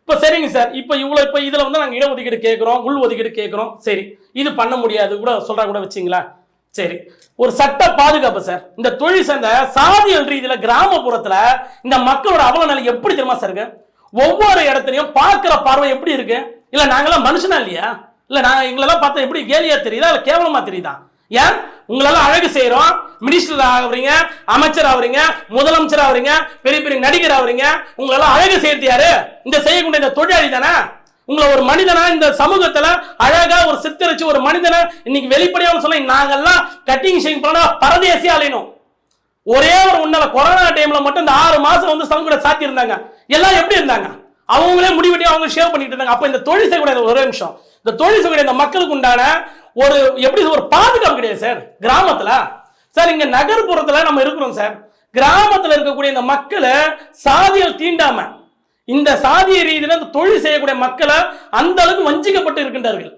இப்ப சரிங்க சார், இப்ப இவ்வளவு இப்ப இதுல வந்து நாங்க இடஒதுக்கீடு கேட்கிறோம், உள் ஒதுக்கீடு கேட்கிறோம். சரி, இது பண்ண முடியாது கூட சொல்றா கூட வச்சுங்களா. சரி, ஒரு சட்ட பாதுகாப்பு சார். இந்த தொழில் சேர்ந்த சாதியல் ரீதியில கிராமப்புறத்துல இந்த மக்களோட அவல நிலை எப்படி தெரியுமா சார் இருக்கு? ஒவ்வொரு இடத்துலயும் பார்க்கிற பார்வை எப்படி இருக்கு? இல்ல நாங்கெல்லாம் மனுஷனா இல்லையா? இல்ல நாங்க எங்களெல்லாம் பார்த்தா எப்படி கேலியா தெரியுதா இல்ல கேவலமா தெரியுதா? ஏன் உங்களெல்லாம் அழகு செய்யறோம், மினிஸ்டர் ஆகுறீங்க, அமைச்சர் ஆகுறீங்க, முதலமைச்சர் ஆகுறீங்க, பெரிய பெரிய நடிகர் ஆகுறீங்க, உங்களெல்லாம் அழகு செய்யறது யாரு? இந்த செய்யக்கூடிய இந்த தொழிலாளி தானே. உங்களை ஒரு மனிதனா இந்த சமூகத்துல அழகா ஒரு சித்தரிச்சு ஒரு மனிதனை இன்னைக்கு வெளிப்படையாக சொல்ல நாங்கெல்லாம் கட்டிங் ஷேவிங் பண்ணா பரதேசி அலையணும். ஒரே ஒரு உன்னால கொரோனா டைம்ல மட்டும் இந்த 6 மாசம் வந்து சமூக சாத்தி இருந்தாங்க. எல்லாம் எப்படி இருந்தாங்க? அவங்களே முடிவெட்டி அவங்க ஷேவ் பண்ணிட்டு இருந்தாங்க. அப்ப இந்த தொழில் செய்யக்கூடிய ஒரே நிமிஷம், இந்த தொழில் செய்யக்கூடிய இந்த மக்களுக்கு உண்டான ஒரு எப்படி ஒரு பாதுகாப்பு கிடையாது சார் கிராமத்துல. சார் இங்க நகர்ப்புறத்துல நம்ம இருக்கிறோம் சார். கிராமத்துல இருக்கக்கூடிய இந்த மக்களை சாதியால் தீண்டாம இந்த சாதிய ரீதியில தொழில் செய்யக்கூடிய மக்களை அந்த அளவுக்கு வஞ்சிக்கப்பட்டு இருக்கின்றார்கள்.